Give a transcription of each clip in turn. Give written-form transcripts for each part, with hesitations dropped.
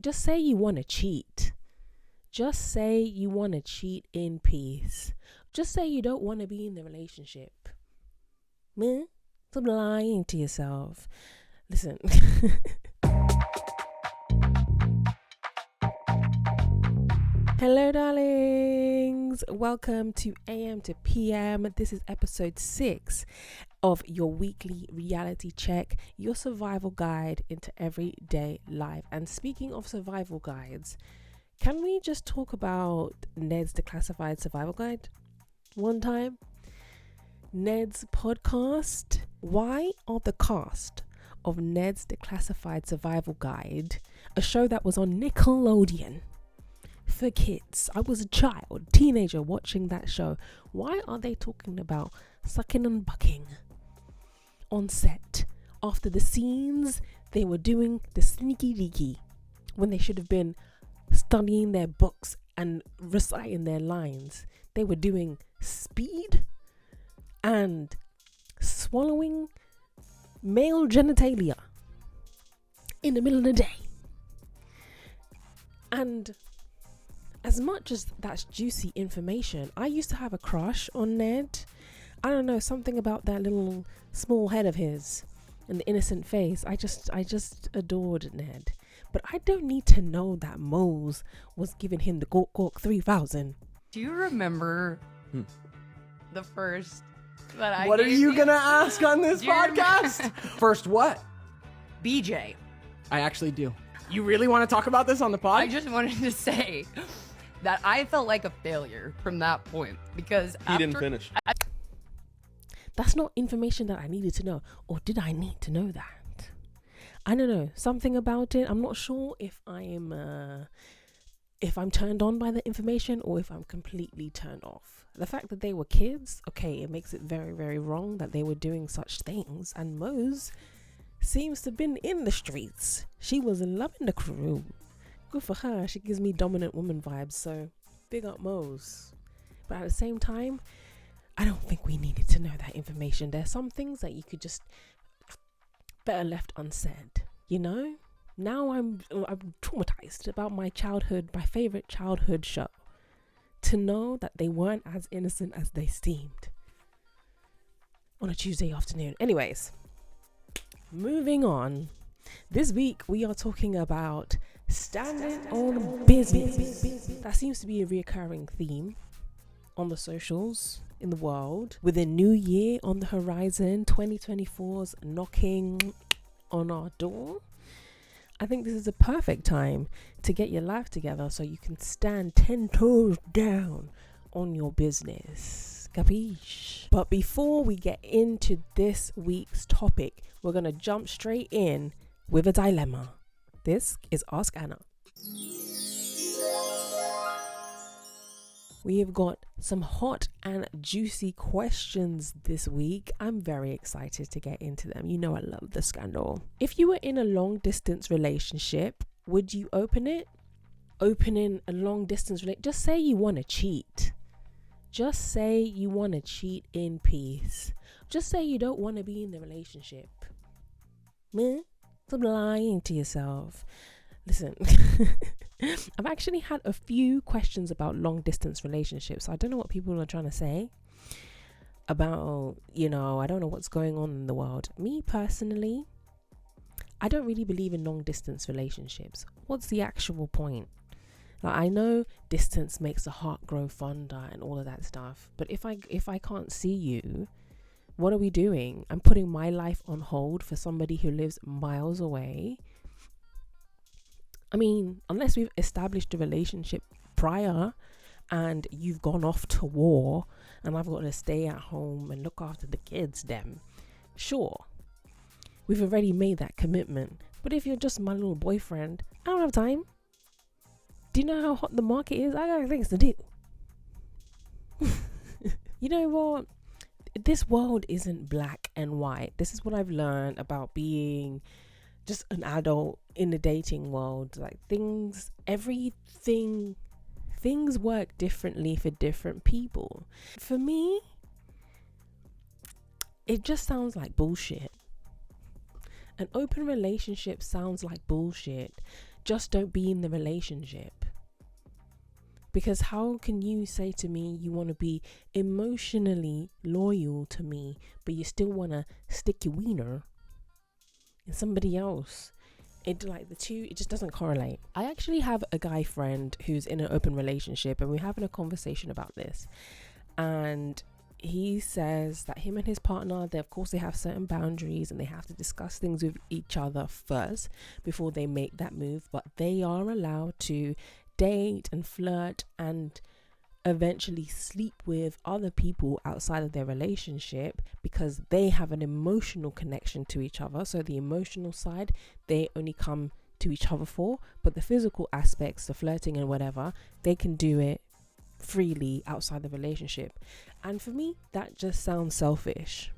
just say you want to cheat. Just say you want to cheat in peace. Just say you don't want to be in the relationship. Man, stop lying to yourself. Listen. Hello, darlings. Welcome to AM to PM. This is episode 6 of your weekly reality check, your survival guide into everyday life. And speaking of survival guides, can we just talk about Ned's Declassified Survival Guide one time? Ned's podcast. Why are the cast of Ned's Declassified Survival Guide, a show that was on Nickelodeon for kids? I was a child, teenager watching that show. Why are they talking about sucking and bucking on set after the scenes they were doing the sneaky deaky when they should have been studying their books and reciting their lines? They were doing speed and swallowing male genitalia in the middle of the day. And as much as that's juicy information, I used to have a crush on Ned. I don't know, something about that little small head of his and the innocent face. I just adored Ned. But I don't need to know that Mose was giving him the Gork 3000. Do you remember the first that I What are gave you going to ask on this podcast? First what? BJ. I actually do. You really want to talk about this on the pod? I just wanted to say that I felt like a failure from that point because He didn't finish. That's not information that I needed to know. Or did I need to know that? I don't know. Something about it. I'm not sure if I'm turned on by the information or if I'm completely turned off. The fact that they were kids, okay, it makes it very, very wrong that they were doing such things. And Mose seems to have been in the streets. She was loving the crew. Good for her. She gives me dominant woman vibes. So big up Mose. But at the same time, I don't think we needed to know that information. There's some things that you could just better left unsaid, you know? Now I'm traumatized about my favorite childhood show. To know that they weren't as innocent as they seemed on a Tuesday afternoon. Anyways, moving on. This week we are talking about standing on business. That seems to be a reoccurring theme on the socials in the world. With a new year on the horizon, 2024's knocking on our door. I think this is a perfect time to get your life together so you can stand 10 toes down on your business. Capiche? But before we get into this week's topic, we're going to jump straight in with a dilemma. This is Ask Anna. We have got some hot and juicy questions this week. I'm very excited to get into them. You know I love the scandal. If you were in a long distance relationship, would you open it? Opening a long distance relationship, just say you want to cheat. Just say you want to cheat in peace. Just say you don't want to be in the relationship. Man, stop lying to yourself. Listen, I've actually had a few questions about long distance relationships. I don't know what people are trying to say about, I don't know what's going on in the world. Me personally, I don't really believe in long distance relationships. What's the actual point? Like, I know distance makes the heart grow fonder and all of that stuff. But if I can't see you, what are we doing? I'm putting my life on hold for somebody who lives miles away. I mean, unless we've established a relationship prior and you've gone off to war and I've got to stay at home and look after the kids, then sure, we've already made that commitment. But if you're just my little boyfriend, I don't have time. Do you know how hot the market is? I got things to do. You know what? This world isn't black and white. This is what I've learned about being just an adult in the dating world. Like things work differently for different people. For me, it just sounds like bullshit. An open relationship sounds like bullshit just don't be in the relationship. Because how can you say to me you want to be emotionally loyal to me, but you still want to stick your wiener in somebody else? It just doesn't correlate. I actually have a guy friend who's in an open relationship, and we're having a conversation about this. And he says that him and his partner, of course they have certain boundaries and they have to discuss things with each other first before they make that move, but they are allowed to date and flirt and eventually sleep with other people outside of their relationship because they have an emotional connection to each other. So the emotional side they only come to each other for, but the physical aspects, the flirting and whatever, they can do it freely outside the relationship. And for me, that just sounds selfish.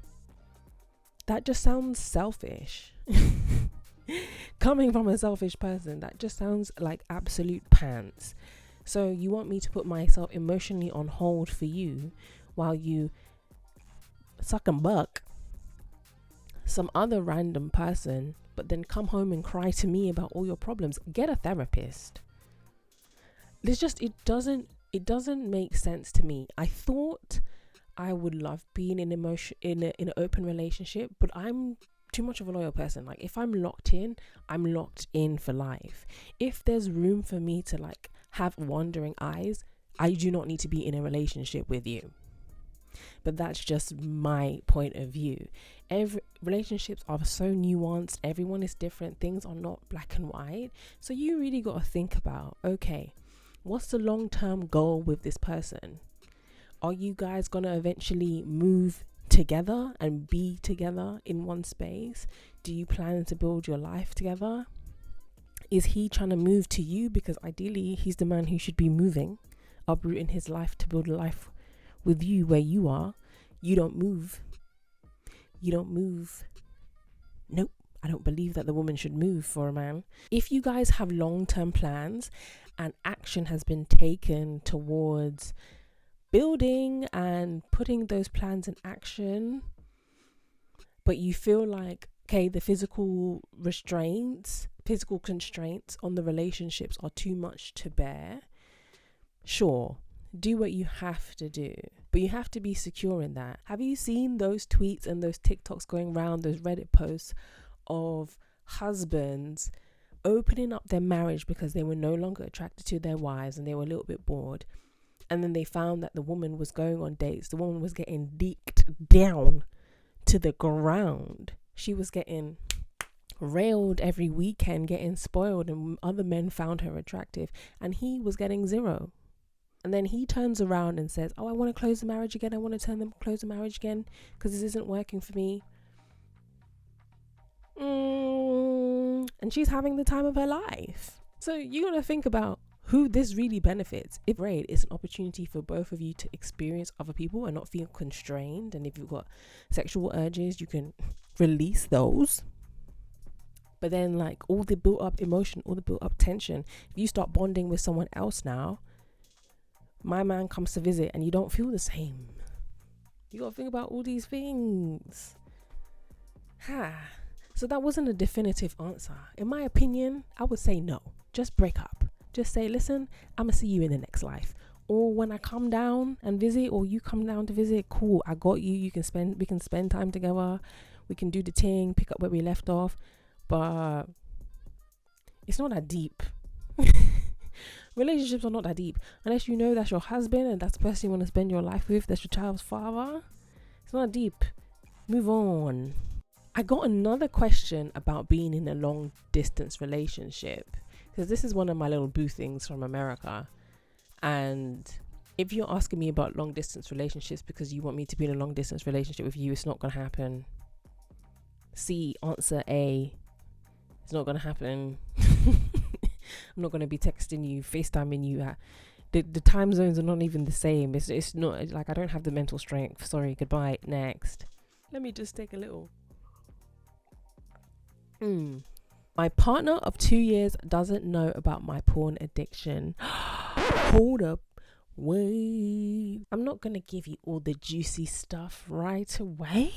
Coming from a selfish person, that just sounds like absolute pants. So you want me to put myself emotionally on hold for you while you suck and buck some other random person, but then come home and cry to me about all your problems? Get a therapist. It doesn't make sense to me. I thought I would love being in an open relationship, but I'm too much of a loyal person. Like, if I'm locked in for life. If there's room for me to like have wandering eyes, I do not need to be in a relationship with you. But that's just my point of view. Relationships are so nuanced. Everyone is different. Things are not black and white. So you really got to think about, okay, what's the long-term goal with this person? Are you guys gonna eventually move together and be together in one space? Do you plan to build your life together? Is he trying to move to you? Because ideally he's the man who should be moving, uprooting his life to build a life with you where you are. You don't move. Nope. I don't believe that the woman should move for a man. If you guys have long-term plans and action has been taken towards building and putting those plans in action, but you feel like, okay, the physical constraints on the relationships are too much to bear, sure, do what you have to do, but you have to be secure in that. Have you seen those tweets and those TikToks going around, those Reddit posts of husbands opening up their marriage because they were no longer attracted to their wives and they were a little bit bored, and then they found that the woman was going on dates, the woman was getting dicked down to the ground, she was getting railed every weekend, getting spoiled, and other men found her attractive, and he was getting zero. And then he turns around and says, oh, I want to close the marriage again, close the marriage again because this isn't working for me. And she's having the time of her life. So you got to think about who this really benefits. If great, it's an opportunity for both of you to experience other people and not feel constrained. And if you've got sexual urges, you can release those. But then, like, all the built up emotion, all the built up tension, if you start bonding with someone else now, my man comes to visit and you don't feel the same. You got to think about all these things. So that wasn't a definitive answer. In my opinion, I would say no. Just break up. Just say, listen, I'm going to see you in the next life. Or when I come down and visit, or you come down to visit, cool, I got you. We can spend time together. We can do the thing, pick up where we left off. But it's not that deep. Relationships are not that deep. Unless you know that's your husband and that's the person you want to spend your life with, that's your child's father. It's not deep. Move on. I got another question about being in a long distance relationship, because this is one of my little boo things from America. And if you're asking me about long distance relationships because you want me to be in a long distance relationship with you, it's not going to happen. C, answer A, it's not going to happen. I'm not going to be texting you, FaceTiming you. The time zones are not even the same. It's not like I don't have the mental strength. Sorry, goodbye, next. Let me just take a little. My partner of 2 years doesn't know about my porn addiction. Hold up. Wait. I'm not going to give you all the juicy stuff right away.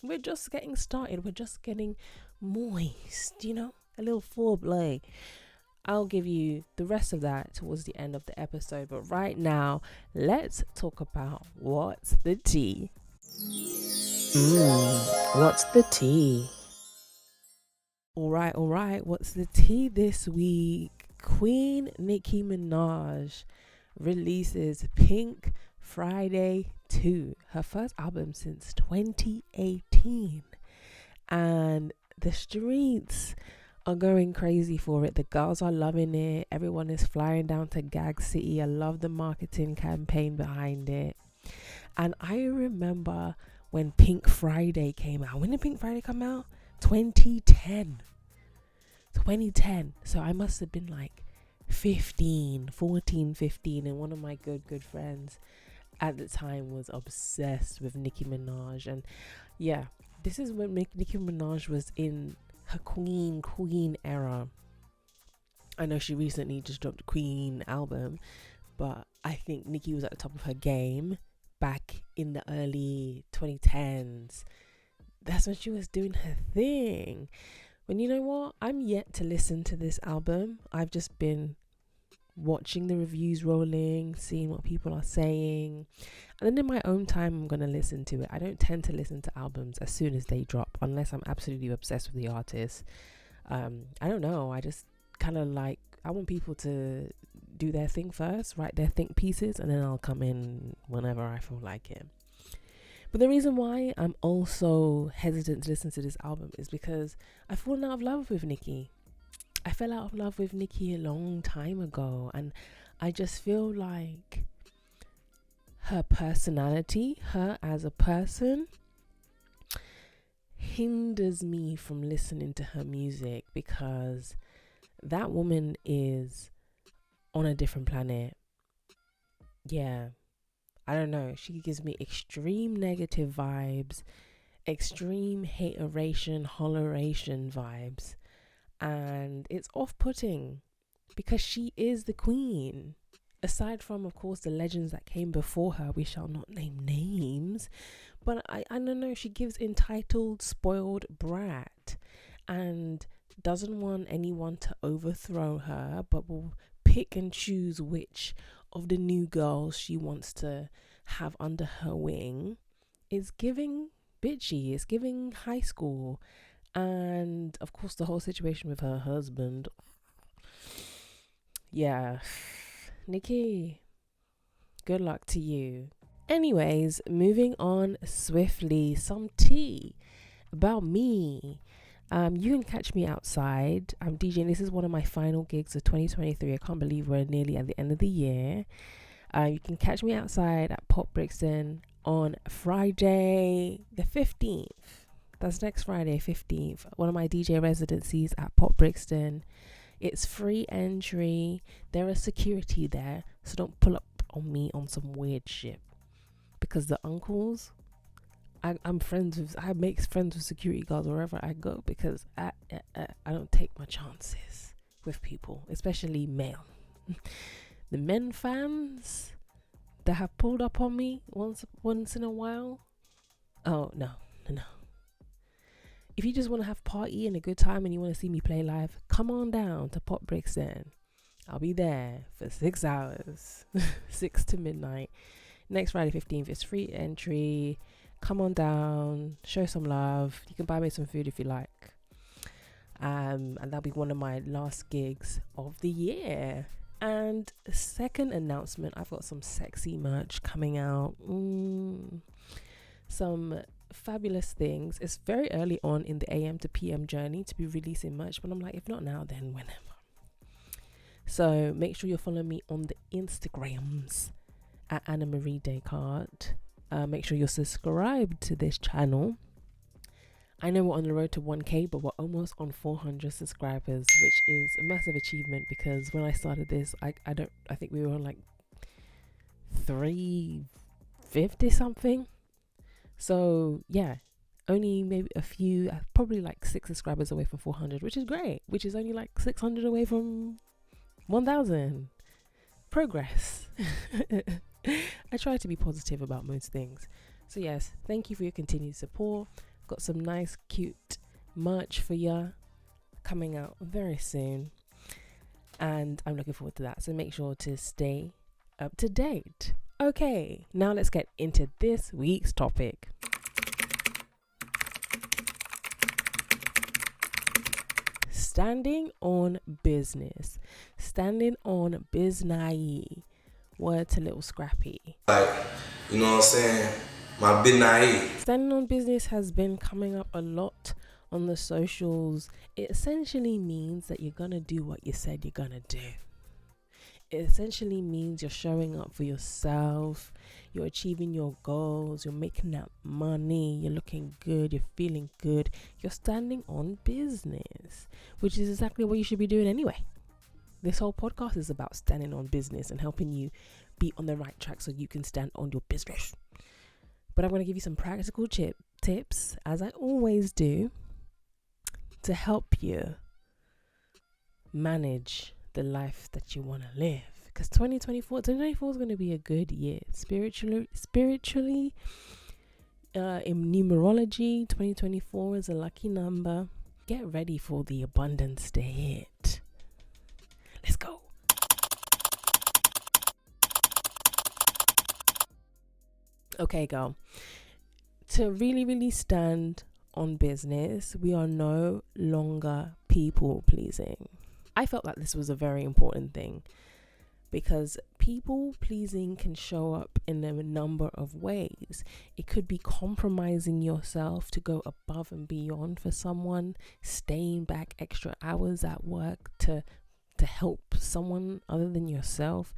We're just getting started. We're just getting moist, a little foreplay. I'll give you the rest of that towards the end of the episode. But right now, let's talk about what's the tea. What's the tea? All right. What's the tea this week? Queen Nicki Minaj releases Pink Friday 2, her first album since 2018. And the streets are going crazy for it. The girls are loving it. Everyone is flying down to Gag City. I love the marketing campaign behind it. And I remember when Pink Friday came out. When did Pink Friday come out? 2010. So I must have been like 15, and one of my good friends at the time was obsessed with Nicki Minaj. And yeah, this is when Nicki Minaj was in her queen era. I know she recently just dropped a Queen album, but I think Nicki was at the top of her game back in the early 2010s. That's when she was doing her thing. When, you know what, I'm yet to listen to this album. I've just been watching the reviews rolling, seeing what people are saying, and then in my own time I'm gonna listen to it. I don't tend to listen to albums as soon as they drop unless I'm absolutely obsessed with the artist. I don't know, I just kind of like, I want people to do their thing first, write their think pieces, and then I'll come in whenever I feel like it. But the reason why I'm also hesitant to listen to this album is because I've fallen out of love with Nicki. I fell out of love with Nicki a long time ago, and I just feel like her personality, her as a person, hinders me from listening to her music, because that woman is on a different planet. Yeah, I don't know. She gives me extreme negative vibes, extreme hateration, holleration vibes. And it's off-putting because she is the queen. Aside from, of course, the legends that came before her, we shall not name names. But I don't know, she gives entitled, spoiled brat and doesn't want anyone to overthrow her, but will pick and choose which of the new girls she wants to have under her wing. Is giving bitchy, it's giving high school. And of course the whole situation with her husband. Yeah, Nicki, good luck to you. Anyways, moving on swiftly, some tea about me. You can catch me outside. I'm DJing. This is one of my final gigs of 2023. I can't believe we're nearly at the end of the year. You can catch me outside at Pop Brixton on Friday the 15th. That's next Friday, 15th. One of my DJ residencies at Pop Brixton. It's free entry. There is security there, so don't pull up on me on some weird shit. Because the uncles, I make friends with security guards wherever I go, because I don't take my chances with people, especially male. The men fans that have pulled up on me once in a while. Oh no. If you just want to have a party and a good time and you want to see me play live, come on down to Pop Brixton. I'll be there for 6 hours, 6 to midnight. Next Friday 15th, it's free entry. Come on down, show some love. You can buy me some food if you like. And that'll be one of my last gigs of the year. And second announcement, I've got some sexy merch coming out. Some fabulous things. It's very early on in the AM to PM journey to be releasing merch, but I'm like, if not now, then whenever. So make sure you're following me on the Instagrams at Anna Marie Descartes. Make sure you're subscribed to this channel. I know we're on the road to 1K, but we're almost on 400 subscribers, which is a massive achievement, because when I started this, I think we were on like 350 something. So yeah, only maybe a few, probably like 6 subscribers away from 400, which is great, which is only like 600 away from 1000. Progress. I try to be positive about most things. So yes, thank you for your continued support. Got some nice cute merch for ya coming out very soon. and I'm looking forward to that. So make sure to stay up to date. Okay, now let's get into this week's topic. Standing on business. Standing on BID-NI-YEE. Word's a little scrappy. Like, you know what I'm saying? My BID-NI-YEE. Standing on business has been coming up a lot on the socials. It essentially means that you're gonna do what you said you're gonna do. It essentially means you're showing up for yourself, you're achieving your goals, you're making that money, you're looking good, you're feeling good, you're standing on business, which is exactly what you should be doing anyway. This whole podcast is about standing on business and helping you be on the right track so you can stand on your business. But I'm going to give you some practical tips, as I always do, to help you manage the life that you want to live. Because 2024 is going to be a good year. Spiritually, in numerology, 2024 is a lucky number. Get ready for the abundance to hit. Let's go. Okay, girl. To really stand on business, we are no longer people pleasing. I felt that this was a very important thing because people pleasing can show up in a number of ways. It could be compromising yourself to go above and beyond for someone, staying back extra hours at work to help someone other than yourself,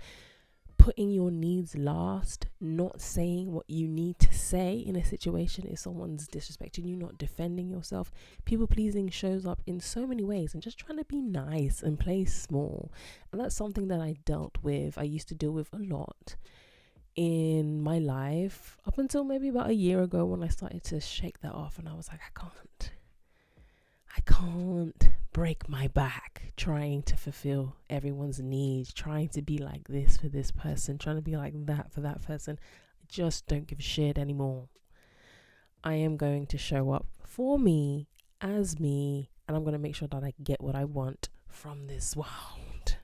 putting your needs last, not saying what you need to say in a situation if someone's disrespecting you, not defending yourself. People pleasing shows up in so many ways, and just trying to be nice and play small. And that's something that I used to deal with a lot in my life up until maybe about a year ago when I started to shake that off, and I was like, I can't break my back trying to fulfill everyone's needs, trying to be like this for this person, trying to be like that for that person. I just don't give a shit anymore. I am going to show up for me, as me, and I'm going to make sure that I get what I want from this world.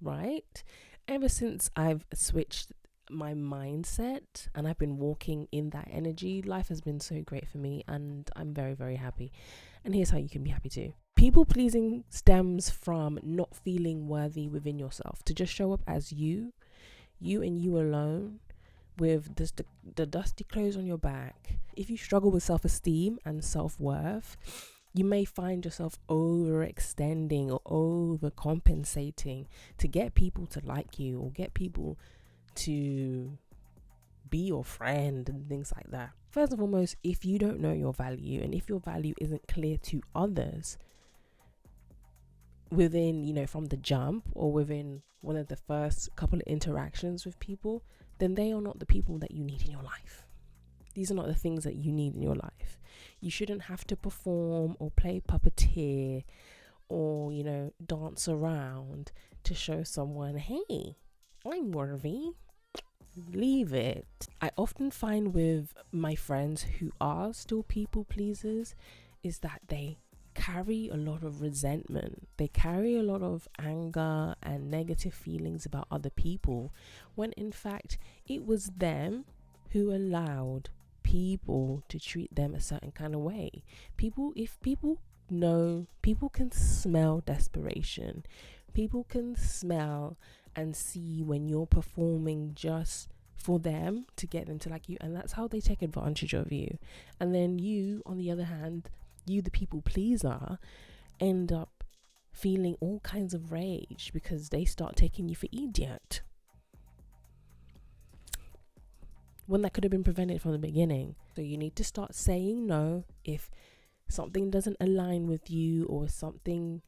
Right? Ever since I've switched my mindset and I've been walking in that energy, life has been so great for me, and I'm very, very happy. And here's how you can be happy too. People pleasing stems from not feeling worthy within yourself, to just show up as you and you alone, with the dusty clothes on your back. If you struggle with self-esteem and self-worth, you may find yourself overextending or overcompensating to get people to like you or get people to be your friend and things like that. First and foremost, if you don't know your value, and if your value isn't clear to others within, from the jump or within one of the first couple of interactions with people, then they are not the people that you need in your life. These are not the things that you need in your life. You shouldn't have to perform or play puppeteer or, dance around to show someone, hey, I'm worthy. Leave it. I often find with my friends who are still people pleasers is that they carry a lot of resentment. They carry a lot of anger and negative feelings about other people, when in fact it was them who allowed people to treat them a certain kind of way. If people know, people can smell desperation. People can smell and see when you're performing just for them to get them to like you, and that's how they take advantage of you. And then you, on the other hand, you, the people pleaser, end up feeling all kinds of rage because they start taking you for idiot, when that could have been prevented from the beginning. So you need to start saying no if something doesn't align with you or something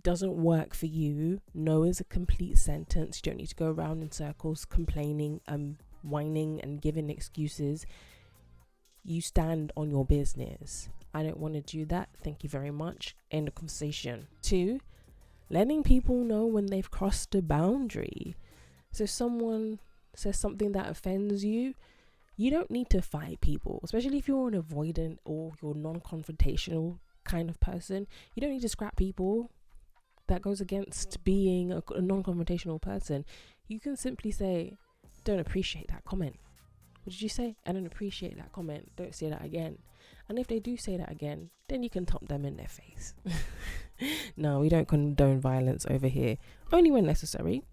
doesn't work for you. No is a complete sentence. You don't need to go around in circles complaining and whining and giving excuses. You stand on your business. I don't want to do that. Thank you very much. End of conversation. 2, letting people know when they've crossed a boundary. So someone says something that offends you, you don't need to fight people, especially if you're an avoidant or you're non-confrontational kind of person. You don't need to scrap people. that goes against being a non-confrontational person. You can simply say, don't appreciate that comment. What did you say? I don't appreciate that comment. Don't say that again. And if they do say that again, then you can thump them in their face. No, we don't condone violence over here, only when necessary.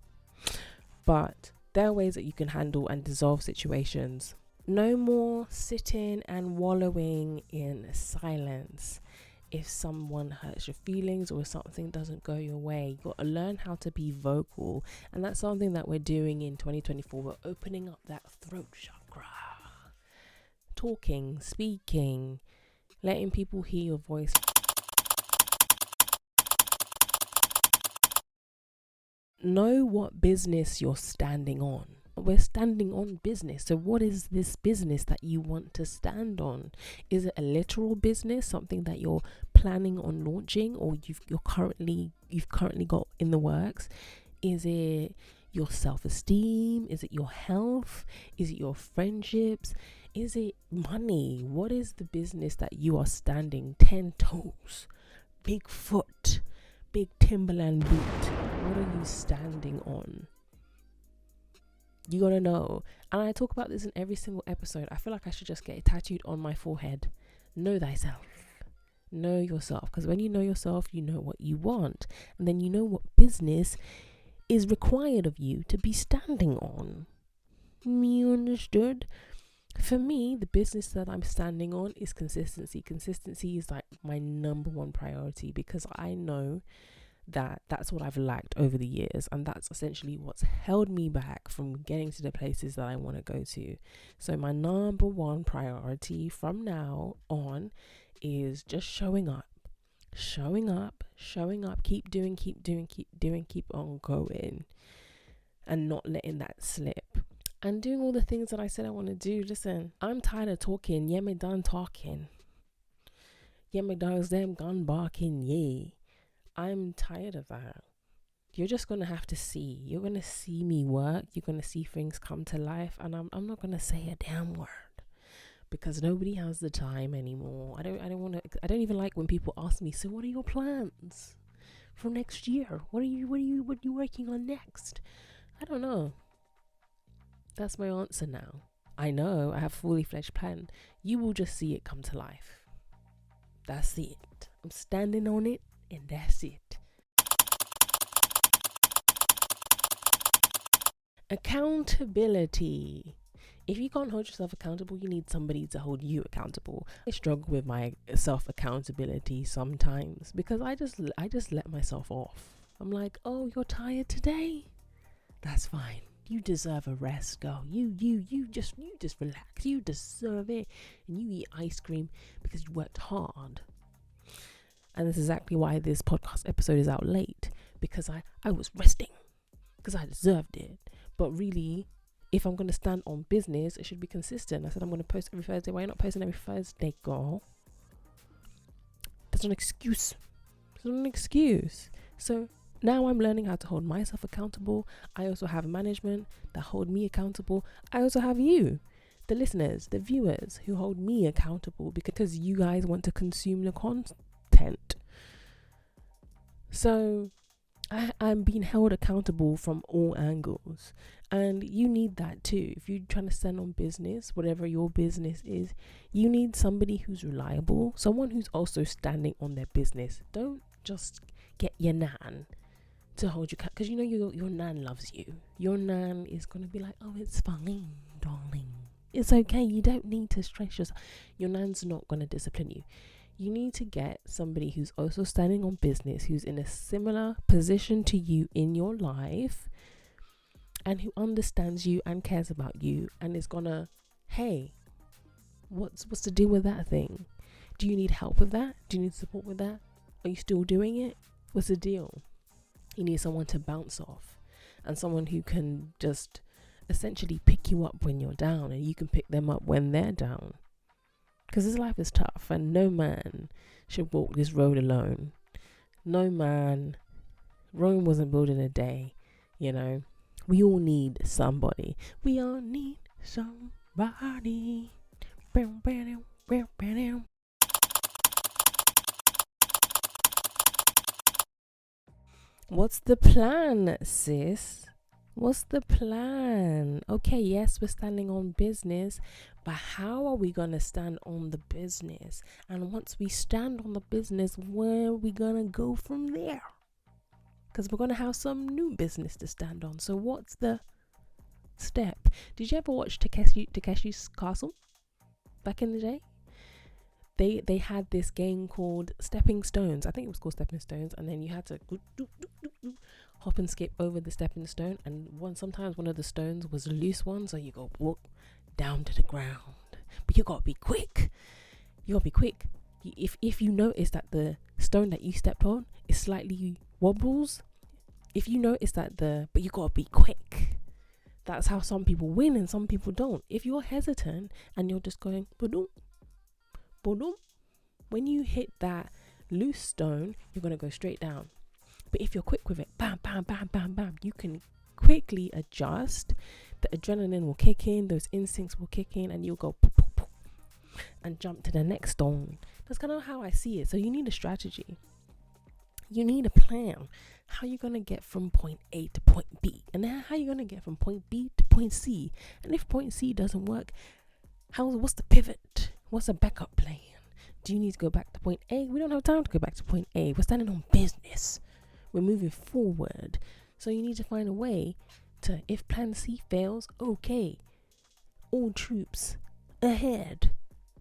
But there are ways that you can handle and dissolve situations. No more sitting and wallowing in silence. If someone hurts your feelings or something doesn't go your way, you got to learn how to be vocal. And that's something that we're doing in 2024. We're opening up that throat chakra. Talking, speaking, letting people hear your voice. Know what business you're standing on. We're standing on business. So what is this business that you want to stand on? Is it a literal business, something that you're planning on launching, or you've currently got in the works? Is it your self-esteem? Is it your health? Is it your friendships? Is it money? What is the business that you are standing 10 toes, big foot, big Timberland boot? What are you standing on? You gotta know. And I talk about this in every single episode. I feel like I should just get it tattooed on my forehead. Know thyself. Know yourself. Because when you know yourself, you know what you want. And then you know what business is required of you to be standing on. You understood? For me, the business that I'm standing on is consistency. Consistency is like my number one priority, because I know that that's what I've lacked over the years, and that's essentially what's held me back from getting to the places that I want to go to. So my number one priority from now on is just showing up, keep doing, keep on going, and not letting that slip, and doing all the things that I said I want to do. Listen, I'm tired of talking. Yeah, me done talking. Yeah, me dogs them gone barking. Yeah, I'm tired of that. You're just going to have to see. You're going to see me work. You're going to see things come to life. And I'm not going to say a damn word, because nobody has the time anymore. I don't even like when people ask me, so what are your plans for next year? What are you working on next? I don't know. That's my answer now. I know I have a fully fledged plan. You will just see it come to life. That's it. I'm standing on it. And that's it. Accountability. If you can't hold yourself accountable, you need somebody to hold you accountable. I struggle with my self accountability sometimes, because I just let myself off. I'm like, oh, you're tired today? That's fine. You deserve a rest, girl. You just relax. You deserve it. And you eat ice cream because you worked hard. And this is exactly why this podcast episode is out late, because I was resting, because I deserved it. But really, if I'm going to stand on business, it should be consistent. I said I'm going to post every Thursday. Why are you not posting every Thursday, girl? That's an excuse. It's not an excuse. So now I'm learning how to hold myself accountable. I also have management that hold me accountable. I also have you, the listeners, the viewers, who hold me accountable, because you guys want to consume the content. So I'm being held accountable from all angles, and you need that too. If you're trying to stand on business, whatever your business is, you need somebody who's reliable, someone who's also standing on their business. Don't just get your nan to hold you, because you know your nan loves you. Your nan is going to be like, oh, it's fine, darling, it's okay, you don't need to stress yourself. Your nan's not going to discipline you. You need to get somebody who's also standing on business, who's in a similar position to you in your life, and who understands you and cares about you, and is gonna, hey, what's the deal with that thing? Do you need help with that? Do you need support with that? Are you still doing it? What's the deal? You need someone to bounce off, and someone who can just essentially pick you up when you're down, and you can pick them up when they're down. Because this life is tough, and no man should walk this road alone. No man. Rome wasn't built in a day, you know. We all need somebody. We all need somebody. What's the plan, sis? What's the plan? Okay, yes, we're standing on business, but how are we going to stand on the business? And once we stand on the business, where are we going to go from there? Because we're going to have some new business to stand on. So what's the step? Did you ever watch Takeshi's Castle back in the day? They had this game called Stepping Stones. I think it was called Stepping Stones, and then you had to hop and skip over the stepping stone, and sometimes one of the stones was a loose one, so you go walk down to the ground. But you gotta be quick. If you notice that the stone that you stepped on is slightly wobbles, if you notice that but you gotta be quick. That's how some people win and some people don't. If you're hesitant and you're just going ba-dum, ba-dum, when you hit that loose stone, you're gonna go straight down. But if you're quick with it, bam, bam, bam, bam, bam, you can quickly adjust. The adrenaline will kick in, those instincts will kick in, and you'll go poof, poof, poof, and jump to the next stone. That's kind of how I see it. So you need a strategy. You need a plan. How are you going to get from point A to point B? And then how are you going to get from point B to point C? And if point C doesn't work, what's the pivot? What's a backup plan? Do you need to go back to point A? We don't have time to go back to point A. We're standing on business. We're moving forward. So you need to find a way to, if plan C fails, okay, all troops ahead.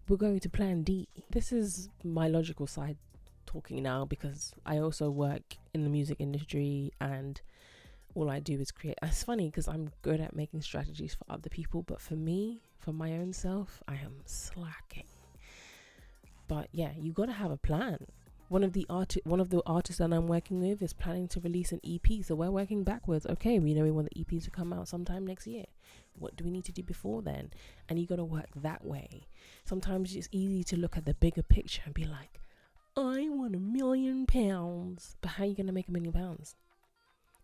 We're going to plan D. This is my logical side talking now, because I also work in the music industry and all I do is create. It's funny because I'm good at making strategies for other people, but for me, for my own self, I am slacking. But yeah, you got to have a plan. One of the artists that I'm working with is planning to release an EP, so we're working backwards. Okay, we know we want the EP to come out sometime next year. What do we need to do before then? And you got to work that way. Sometimes it's easy to look at the bigger picture and be like, I want £1 million, but how are you going to make £1 million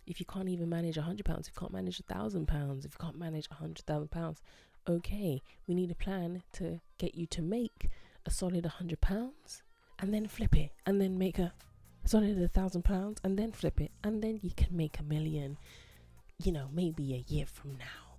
if you can't even manage £100? If you can't manage £1,000, if you can't manage £100,000, okay, we need a plan to get you to make a solid £100. And then flip it, and then make a solid £1,000, and then flip it, and then you can make £1 million, maybe a year from now,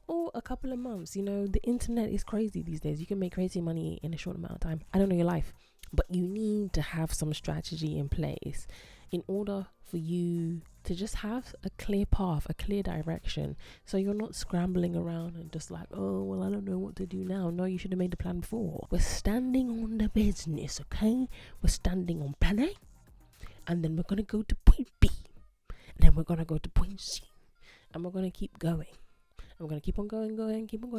or a couple of months. The internet is crazy these days. You can make crazy money in a short amount of time. I don't know your life, but you need to have some strategy in place in order for you to just have a clear path, a clear direction, so you're not scrambling around and just like, oh, well, I don't know what to do now. No, you should have made the plan before. We're standing on the business, okay? We're standing on plan A, and then we're going to go to point B, and then we're going to go to point C, and we're going to keep going. And we're going to keep on going, keep on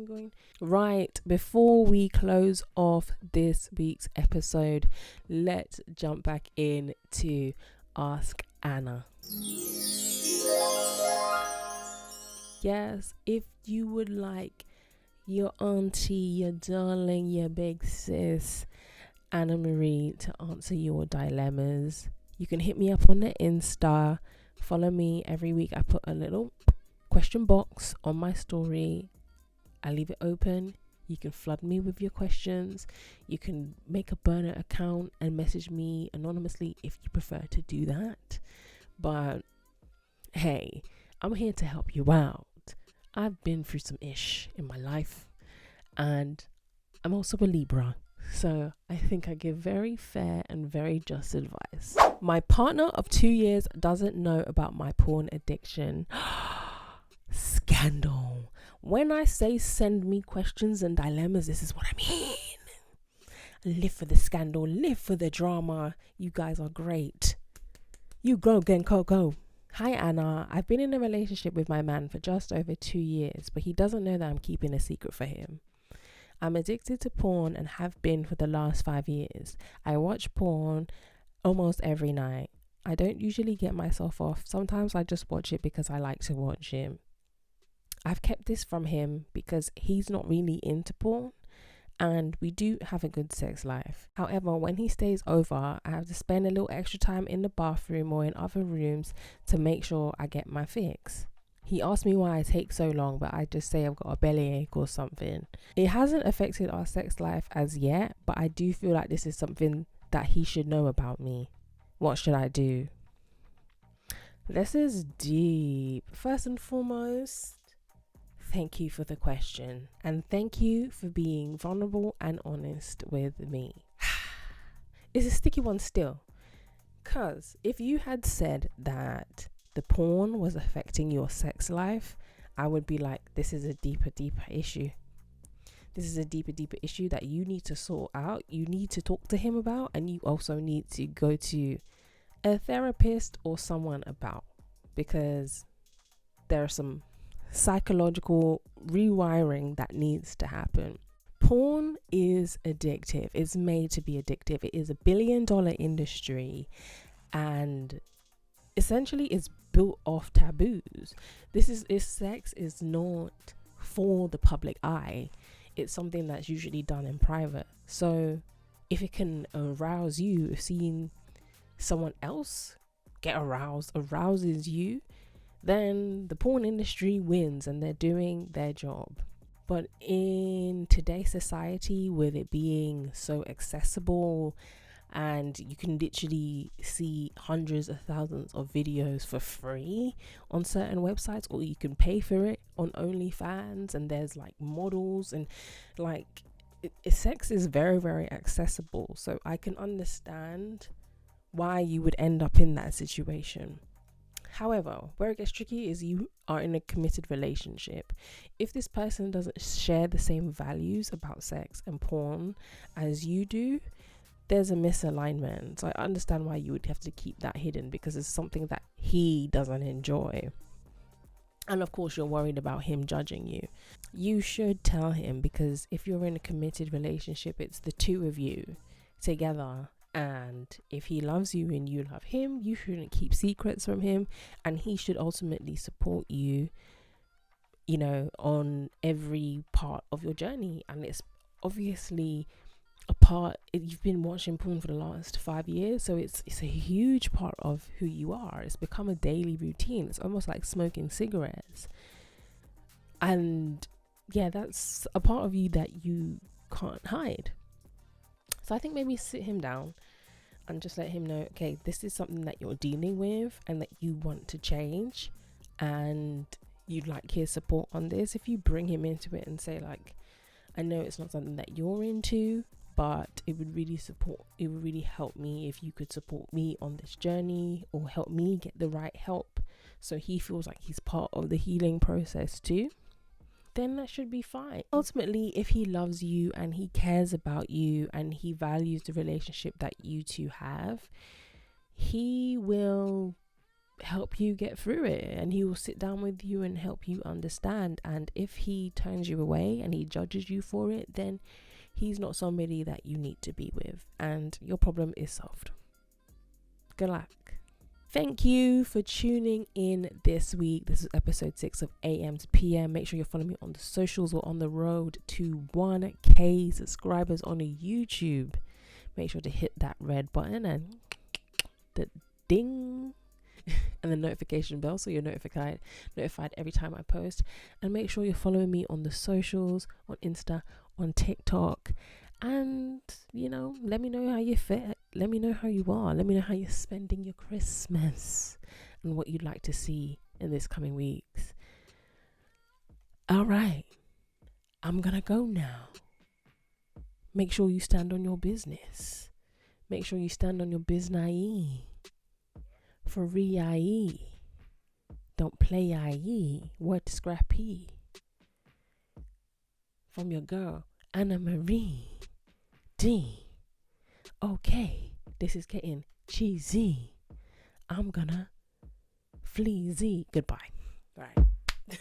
going. Right, before we close off this week's episode, let's jump back into Ask Anna. Yes, if you would like your auntie, your darling, your big sis, Anna Marie, to answer your dilemmas, you can hit me up on the Insta. Follow me. Every week I put a little question box on my story. I leave it open. You can flood me with your questions. You can make a burner account and message me anonymously if you prefer to do that. But hey, I'm here to help you out. I've been through some ish in my life, and I'm also a Libra, so I think I give very fair and very just advice. My partner of 2 years doesn't know about my porn addiction. Scandal. When I say send me questions and dilemmas, this is what I mean. Live for the scandal, live for the drama. You guys are great. You go, Genko, go. Hi Anna, I've been in a relationship with my man for just over 2 years, but he doesn't know that I'm keeping a secret for him. I'm addicted to porn and have been for the last 5 years. I watch porn almost every night. I don't usually get myself off. Sometimes I just watch it because I like to watch him. I've kept this from him because he's not really into porn, and we do have a good sex life. However, when he stays over, I have to spend a little extra time in the bathroom or in other rooms to make sure I get my fix. He asked me why I take so long, but I just say I've got a bellyache or something. It hasn't affected our sex life as yet, but I do feel like this is something that he should know about me. What should I do? This is deep. First and foremost, thank you for the question. And thank you for being vulnerable and honest with me. It's a sticky one still. Because if you had said that the porn was affecting your sex life, I would be like, this is a deeper issue. This is a deeper issue that you need to sort out. You need to talk to him about, and you also need to go to a therapist or someone about, because there are some psychological rewiring that needs to happen. Porn is addictive. It's made to be addictive. It is $1 billion industry, and essentially it's built off taboos. Sex is not for the public eye. It's something that's usually done in private. So if it can arouse you, if seeing someone else get arouses you, then the porn industry wins and they're doing their job. But in today's society, with it being so accessible and you can literally see hundreds of thousands of videos for free on certain websites, or you can pay for it on OnlyFans, and there's like models, and like sex is very, very accessible. So I can understand why you would end up in that situation. However, where it gets tricky is you are in a committed relationship. If this person doesn't share the same values about sex and porn as you do, there's a misalignment. So I understand why you would have to keep that hidden, because it's something that he doesn't enjoy. And of course, you're worried about him judging you. You should tell him, because if you're in a committed relationship, it's the two of you together. And if he loves you and you love him, you shouldn't keep secrets from him, and he should ultimately support you, you know, on every part of your journey. And it's obviously a part, you've been watching porn for the last 5 years, so it's a huge part of who you are. It's become a daily routine. It's almost like smoking cigarettes. And yeah, that's a part of you that you can't hide. So I think maybe sit him down and just let him know, okay, this is something that you're dealing with and that you want to change, and you'd like his support on this. If you bring him into it and say, like, I know it's not something that you're into, but it would really help me if you could support me on this journey, or help me get the right help, so he feels like he's part of the healing process too, then that should be fine. Ultimately, if he loves you and he cares about you and he values the relationship that you two have, he will help you get through it, and he will sit down with you and help you understand. And if he turns you away and he judges you for it, then he's not somebody that you need to be with, and your problem is solved. Good luck. Thank you for tuning in this week. This is episode 6 of AM to PM. Make sure you're following me on the socials. We're on the road to 1K subscribers on YouTube. Make sure to hit that red button and the ding and the notification bell, so you're notified every time I post. And make sure you're following me on the socials, on Insta, on TikTok. And, you know, let me know how you fit. Let me know how you are. Let me know how you're spending your Christmas and what you'd like to see in this coming weeks. All right. I'm going to go now. Make sure you stand on your business. Make sure you stand on your BID-NI-YEE. For re-IE. Don't play IE. Word scrappy. From your girl, Anna Marie D. Okay, this is getting cheesy. I'm gonna fleazy. Goodbye. All right.